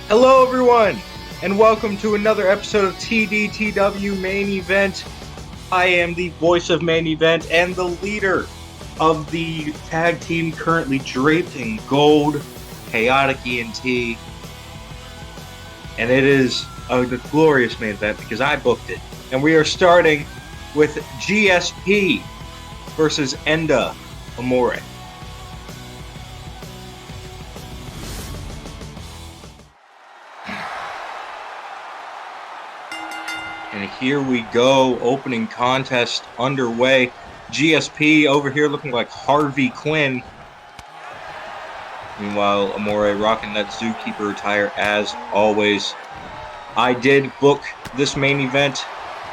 Hello, everyone, and welcome to another episode of TDTW Main Event. I am the voice of Main Event and the leader of the tag team currently draped in gold, Chaotic E.N.T. And it is a glorious main event because I booked it. And we are starting with GSP versus Enda Amore. And here we go, opening contest underway. GSP over here looking like Harvey Quinn. Meanwhile, Amore rocking that Zookeeper attire as always. I did book this main event.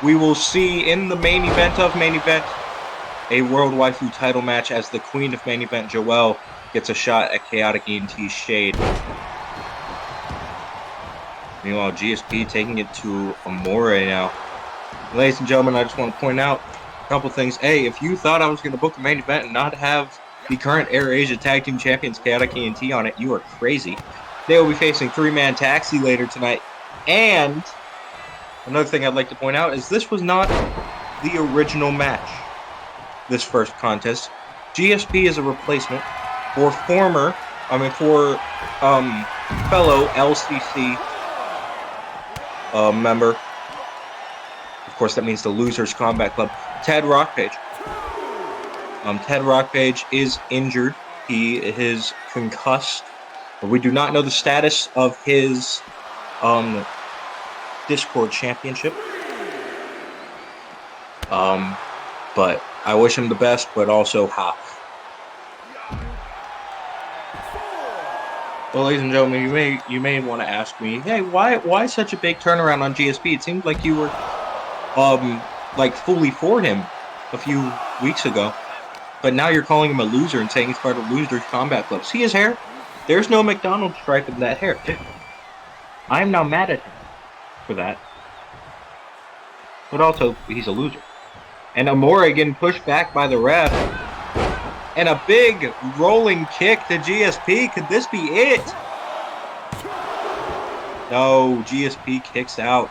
We will see in the main event of main event a World Waifu title match as the queen of main event, Joelle, gets a shot at Chaotic E.N.T's Shade. Meanwhile, GSP taking it to Amore now. Ladies and gentlemen, I just want to point out a couple things. Hey, if you thought I was going to book the main event and not have the current Air Asia Tag Team Champions Chaotic E.N.T on it, you are crazy. They will be facing three-man taxi later tonight. And another thing I'd like to point out is this was not the original match, this first contest. GSP is a replacement for fellow LCC member. Of course, that means the Losers Combat Club, Ted Rockpage. Ted Rockpage is injured. He is concussed. We do not know the status of his Discord championship. But I wish him the best, but also how. Well, ladies and gentlemen, you may want to ask me, hey, why such a big turnaround on GSP? It seemed like you were fully for him a few weeks ago, but now you're calling him a loser and saying he's part of Losers Combat Club. See his hair? There's no McDonald's stripe in that hair. I am now mad at him for that, but also he's a loser. And Amore getting pushed back by the ref. And a big rolling kick to GSP. Could this be it? No, GSP kicks out.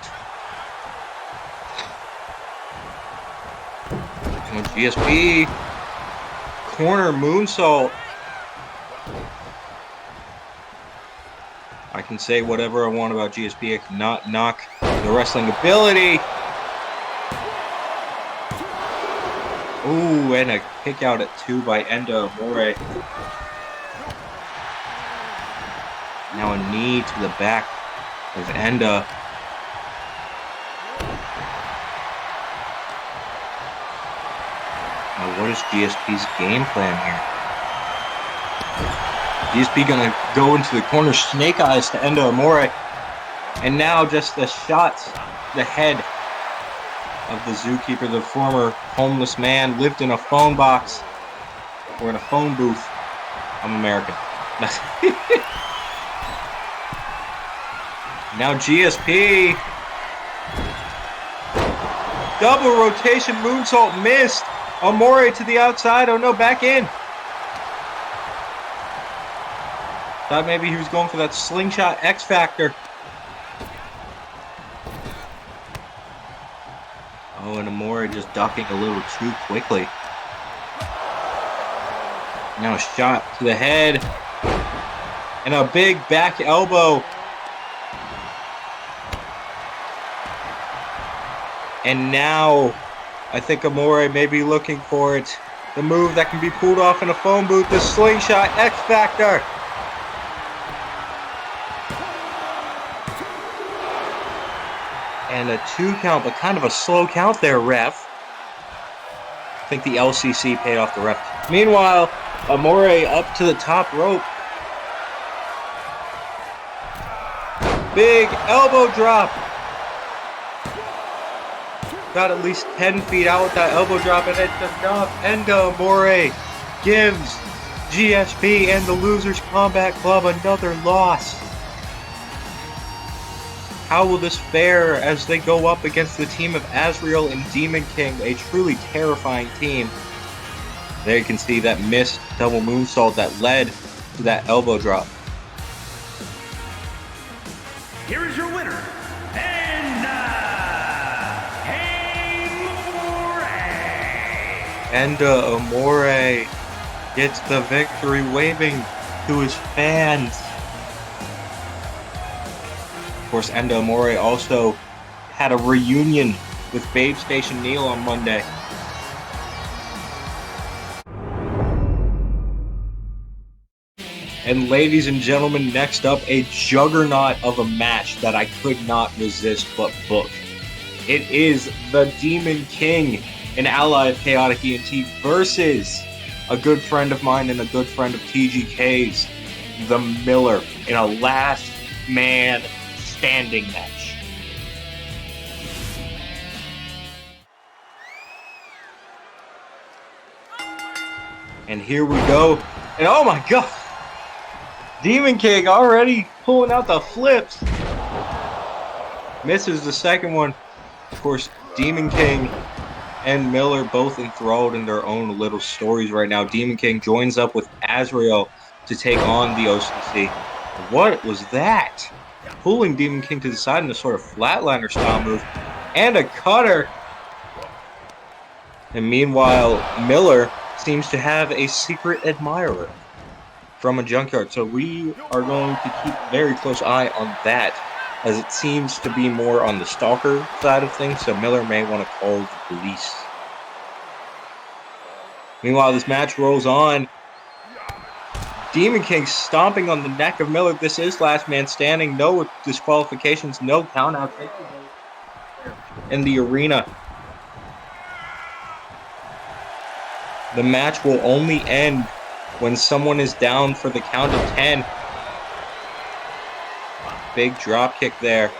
And GSP corner moonsault. I can say whatever I want about GSP. I cannot knock the wrestling ability. Ooh, and a kick out at 2 by Enda Amore. Now a knee to the back of Enda. Now what is GSP's game plan here? GSP gonna go into the corner, snake eyes to Enda Amore. And now just a shot to the head of the Zookeeper, the former homeless man, lived in a phone box or in a phone booth. I'm American. Now GSP. Double rotation moonsault missed. Amore to the outside. Oh no, back in. Thought maybe he was going for that slingshot X Factor. Oh, and Amore just ducking a little too quickly. Now a shot to the head. And a big back elbow. And now, I think Amore may be looking for it. The move that can be pulled off in a phone booth, the slingshot X Factor. And a 2 count, but kind of a slow count there, ref. I think the LCC paid off the ref. Meanwhile, Amore up to the top rope. Big elbow drop. Got at least 10 feet out with that elbow drop, and it's enough. Enda Amore gives GSP and the Losers Combat Club another loss. How will this fare as they go up against the team of Azrael and Demon King, a truly terrifying team? There you can see that missed double moonsault that led to that elbow drop. here is your winner, Enda Amore gets the victory, waving to his fans. Of course, Enda Amore also had a reunion with Babe Station Neil on Monday. And ladies and gentlemen, next up, a juggernaut of a match that I could not resist but book. It is the Demon King, an ally of Chaotic ENT, versus a good friend of mine and a good friend of TGK's, the Miller, in a last man standing match. And here we go. And oh my god! Demon King already pulling out the flips. Misses the second one. Of course, Demon King and Miller both enthralled in their own little stories right now. Demon King joins up with Azrael to take on the OCC. What was that? Pulling Demon King to the side in a sort of flatliner style move. And a cutter. And meanwhile, Miller seems to have a secret admirer from a junkyard. So we are going to keep a very close eye on that, as it seems to be more on the stalker side of things. So Miller may want to call the police. Meanwhile, this match rolls on. Demon King stomping on the neck of Miller. This is last man standing. No disqualifications, no countouts in the arena. The match will only end when someone is down for the count of 10. Big drop kick there.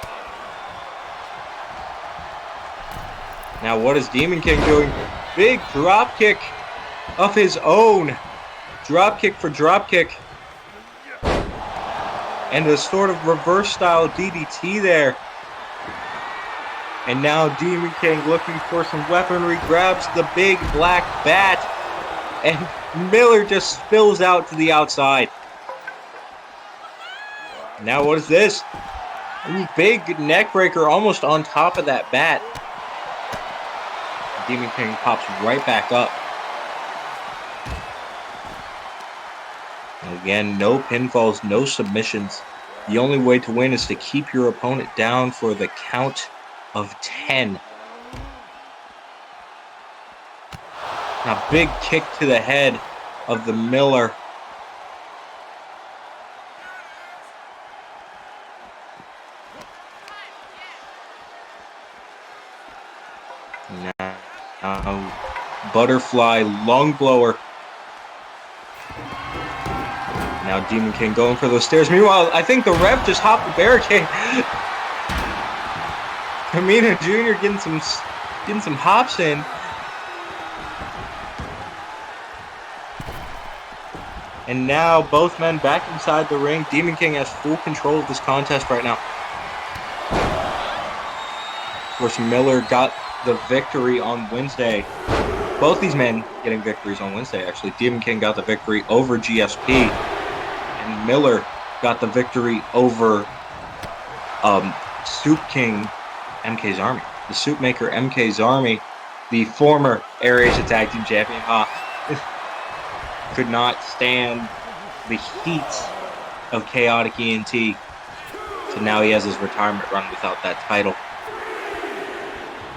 Now what is Demon King doing? Big drop kick of his own. Drop kick for drop kick. And a sort of reverse style DDT there. And now Demon King looking for some weaponry, grabs the big black bat. And Miller just spills out to the outside. Now what is this? Big neck breaker almost on top of that bat. Demon King pops right back up. And again, no pinfalls, no submissions. The only way to win is to keep your opponent down for the count of 10. Now, big kick to the head of the Miller. Now, butterfly lung blower. Now, Demon King going for those stairs. Meanwhile, I think the ref just hopped the barricade. Kamina Jr. getting some hops in. And now both men back inside the ring. Demon King has full control of this contest right now. Of course, Miller got the victory on Wednesday. Both these men getting victories on Wednesday, actually. Demon King got the victory over GSP. And Miller got the victory over Soup King MK's Army. The Soup Maker MK's Army, the former Air Asia Tag Team Champion. Could not stand the heat of Chaotic ENT. So now he has his retirement run without that title.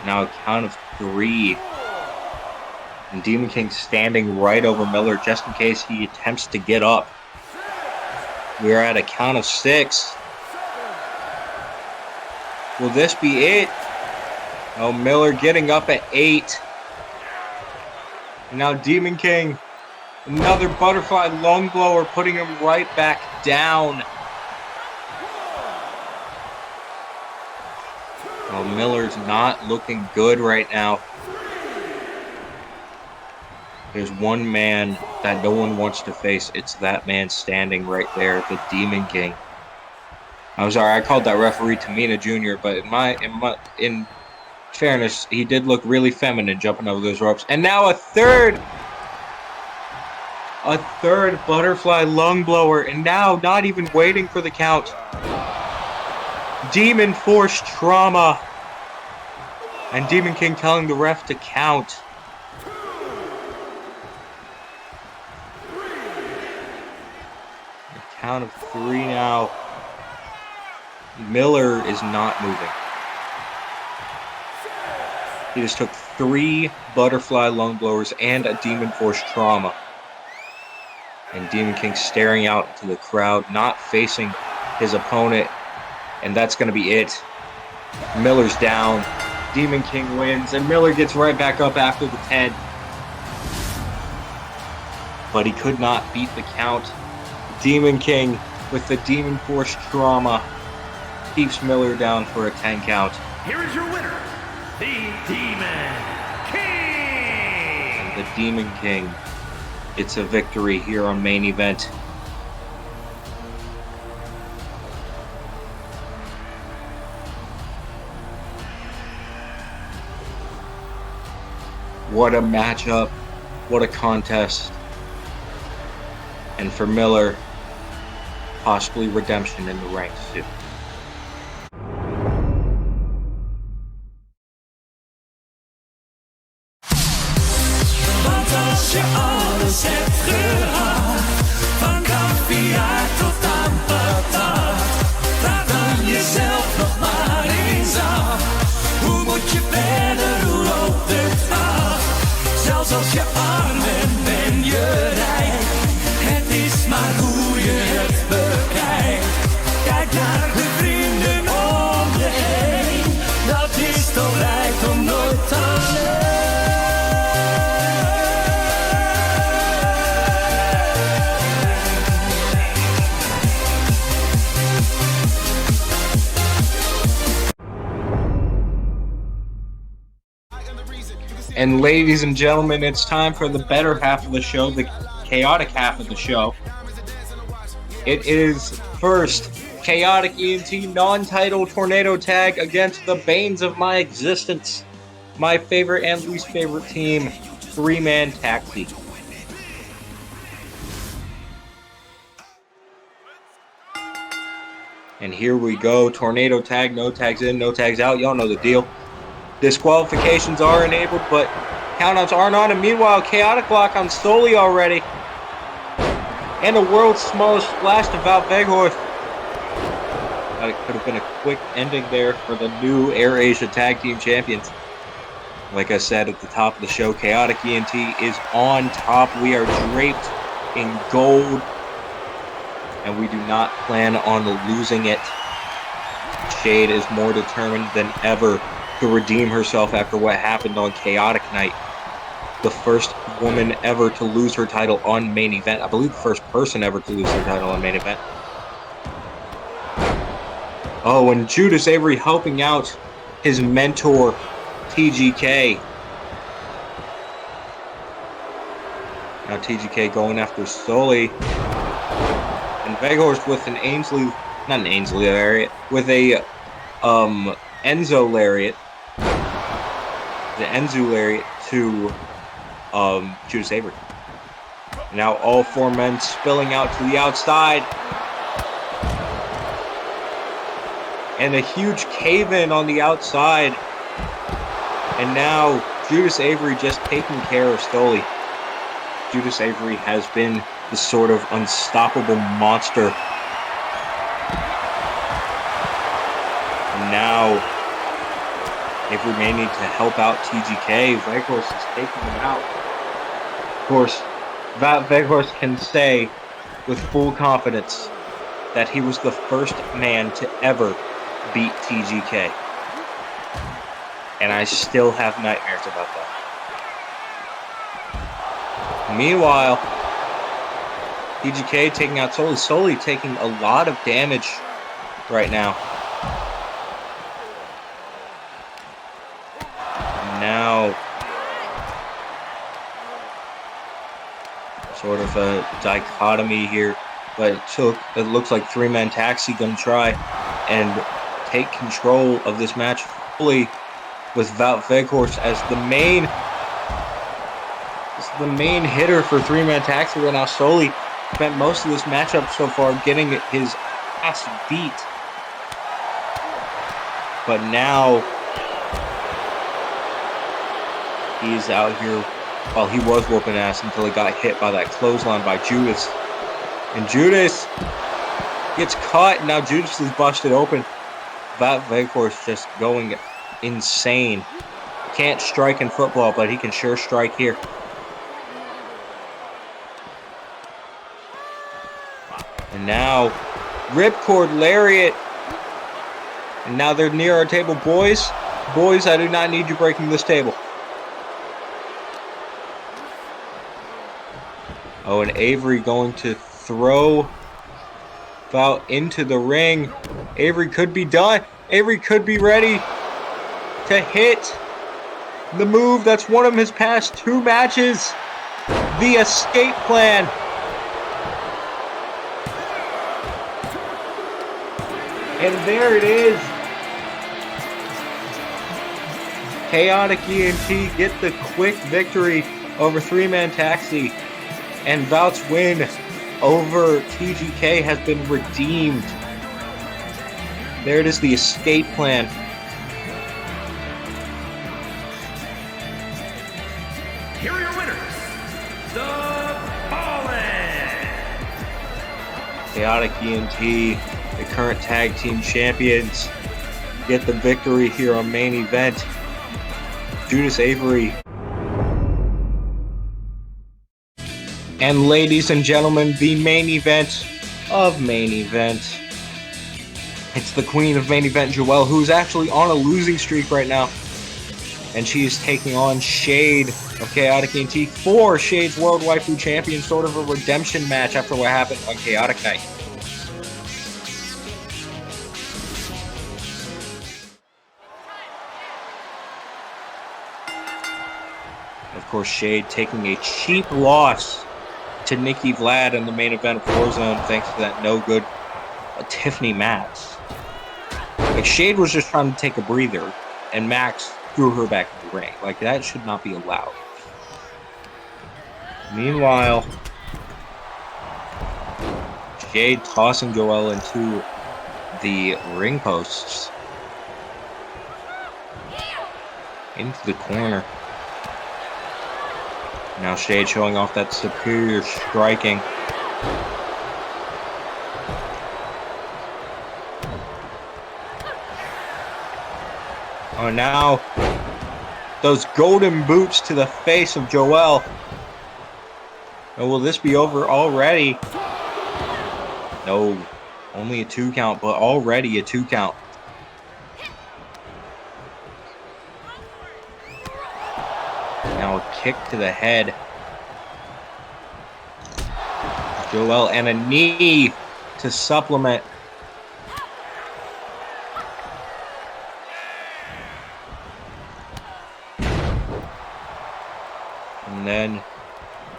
Now a count of 3. And Demon King standing right over Miller just in case he attempts to get up. We are at a count of 6. Will this be it? Oh, Miller getting up at 8. And now Demon King. Another butterfly lung blower, putting him right back down. Well, Miller's not looking good right now. There's one man that no one wants to face. It's that man standing right there, the Demon King. I'm sorry, I called that referee Tamina Jr., but in fairness, he did look really feminine jumping over those ropes. And now a third butterfly lung blower, and now not even waiting for the count. Demon Force trauma. And Demon King telling the ref to count. A count of 3 now. Miller is not moving. He just took 3 butterfly lung blowers and a Demon Force trauma. And Demon King staring out into the crowd, not facing his opponent. And that's going to be it. Miller's down. Demon King wins, and Miller gets right back up after the 10. But he could not beat the count. Demon King, with the Demon Force trauma, keeps Miller down for a 10 count. Here is your winner, the Demon King! And the Demon King, it's a victory here on Main Event. What a matchup. What a contest. And for Miller, possibly redemption in the ranks too. Want als je alles hebt gehad, van caviar tot aan patat, vraag dan jezelf nog maar eens af. Hoe moet je verder, hoe loopt het af? Zelfs als je arm bent, ben je rijk. Het is maar hoe je het bekijkt. Kijk naar de vrienden om je heen. Dat is toch rijkdom nooit alleen. And ladies and gentlemen, it's time for the better half of the show, the chaotic half of the show. It is first Chaotic E&T non-title tornado tag against the banes of my existence, my favorite and least favorite team, 3-man taxi. And here we go, tornado tag, no tags in, no tags out, y'all know the deal. Disqualifications are enabled, but countouts aren't on. And meanwhile, chaotic lock on Sully already. And the world's smallest splash to W.A.N.K. It could have been a quick ending there for the new AirAsia Tag Team Champions. Like I said at the top of the show, Chaotic E&T is on top. We are draped in gold. And we do not plan on losing it. Shade is more determined than ever to redeem herself after what happened on Chaotic Night. The first woman ever to lose her title on Main Event. I believe the first person ever to lose her title on Main Event. Oh, and Judas Avery helping out his mentor, TGK. Now TGK going after Sully. And Veghorst with an not an Ainsley lariat, with a Enzo lariat. The Enzo lariat to Judas Avery. Now all 4 men spilling out to the outside. And a huge cave-in on the outside. And now Judas Avery just taking care of Stoli. Judas Avery has been the sort of unstoppable monster. And now Avery may need to help out TGK. Veghorst is taking him out. Of course, Veghorst can say with full confidence that he was the first man to ever beat TGK. And I still have nightmares about that. Meanwhile, TGK taking out Sully. Sully taking a lot of damage right now. Now, sort of a dichotomy here, but it looks like 3-man taxi gonna try and take control of this match fully with Veghorst as the main hitter for 3-man taxi right now. Sully spent most of this matchup so far getting his ass beat. But now he's out here. Well, he was whooping ass until he got hit by that clothesline by Judas. And Judas gets caught, and now Judas is busted open. Vekor's just going insane. Can't strike in football, but he can sure strike here. And now, ripcord lariat. And now they're near our table. Boys, I do not need you breaking this table. Oh, and Avery going to throw Val into the ring. Avery could be done. Avery could be ready to hit the move that's one of his past 2 matches. The escape plan. And there it is. Chaotic E.N.K. get the quick victory over 3-Man Taxi. And Val's win over TGK has been redeemed. There it is, the escape plan. Here are your winners, the Fallen. Chaotic E.N.K., the current tag team champions, get the victory here on main event. Judas Avery. And ladies and gentlemen, the main event of main event. It's the queen of main event, Joelle, who's actually on a losing streak right now. And she is taking on Shade of Chaotic E.N.K. for Shade's World Waifu Champion, sort of a redemption match after what happened on Chaotic Night. Of course, Shade taking a cheap loss to Nikki Vlad in the main event of Warzone thanks to that no good Tiffany Max. Like, Shade was just trying to take a breather, and Max threw her back in the ring. Like, that should not be allowed. Meanwhile, Shade tossing Joelle into the ring posts. Into the corner. Now Shade showing off that superior striking. Oh, now those golden boots to the face of Joelle. Oh, will this be over already? No, only a 2 count, but already a 2 count. Now a kick to the head. Joelle, and a knee to supplement. And then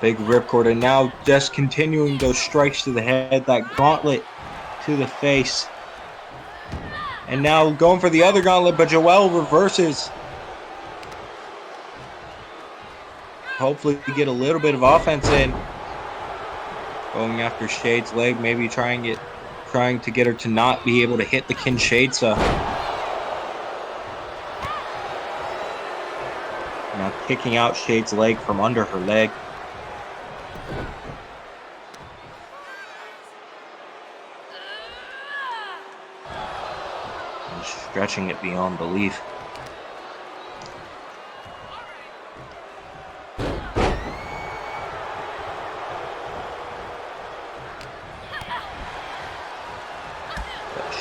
big ripcord, and now just continuing those strikes to the head, that gauntlet to the face. And now going for the other gauntlet, but Joelle reverses. Hopefully we get a little bit of offense in. Going after Shade's leg, maybe trying to get her to not be able to hit the Kinshasa. Now kicking out Shade's leg from under her leg. And stretching it beyond belief.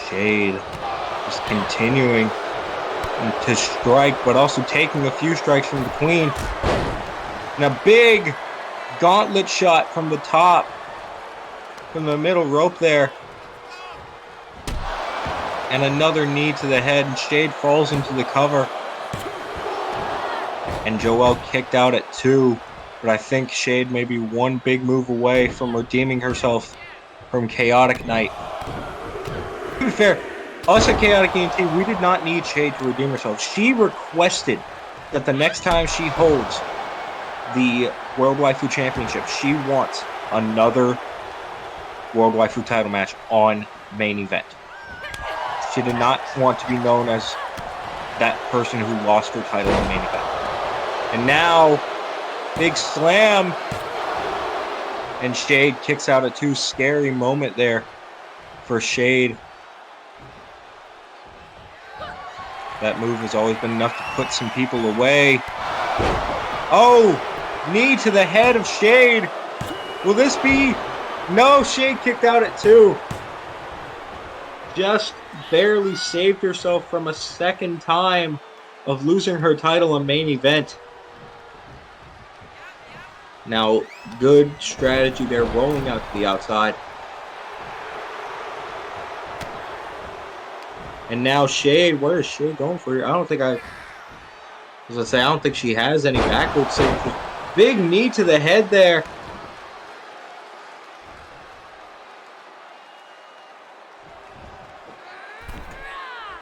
Shade just continuing to strike, but also taking a few strikes from the Queen. And a big gauntlet shot from the top, from the middle rope there. And another knee to the head, and Shade falls into the cover. And Joelle kicked out at 2, but I think Shade may be one big move away from redeeming herself from Chaotic Night. To be fair, us at Chaotic E.N.K, we did not need Shade to redeem herself. She requested that the next time she holds the World Waifu Championship, she wants another World Waifu title match on main event. She did not want to be known as that person who lost her title in the main event. And now, big slam. And Shade kicks out a 2. Scary moment there for Shade. That move has always been enough to put some people away. Oh, knee to the head of Shade. Will this be? No, Shade kicked out at 2. Just barely saved herself from a second time of losing her title in main event. Now, good strategy there, rolling out to the outside. And now Shade, where is Shade going for here? I don't think she has any backward signatures. Big knee to the head there.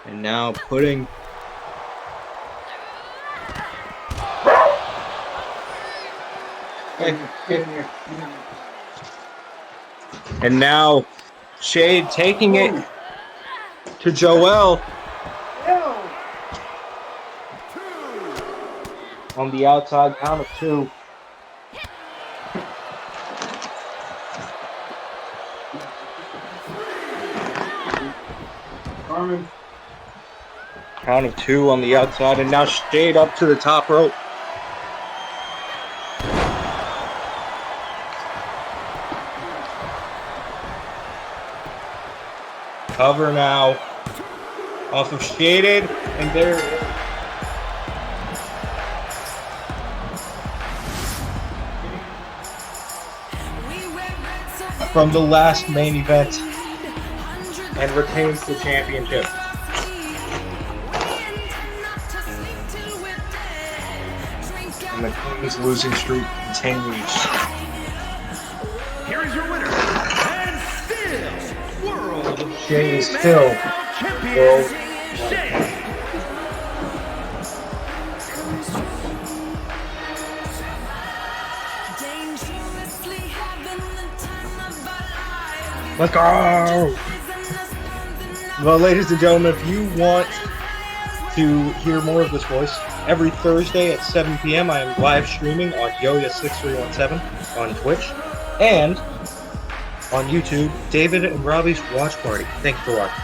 And now putting... And now Shade taking it to Joelle on the outside, count of 2. Count of 2 on the outside, and now Shade up to the top rope. Cover now off of Shaded, and there it is. From the last main event, and retains the championship. And the Queen's losing streak continues. Here is your winner, and still world Shade is still champion, Shade. Let's go! Well, ladies and gentlemen, if you want to hear more of this voice, every Thursday at 7 p.m. I am live streaming on Yoya6317 on Twitch and on YouTube, David and Robbie's Watch Party. Thank you for watching.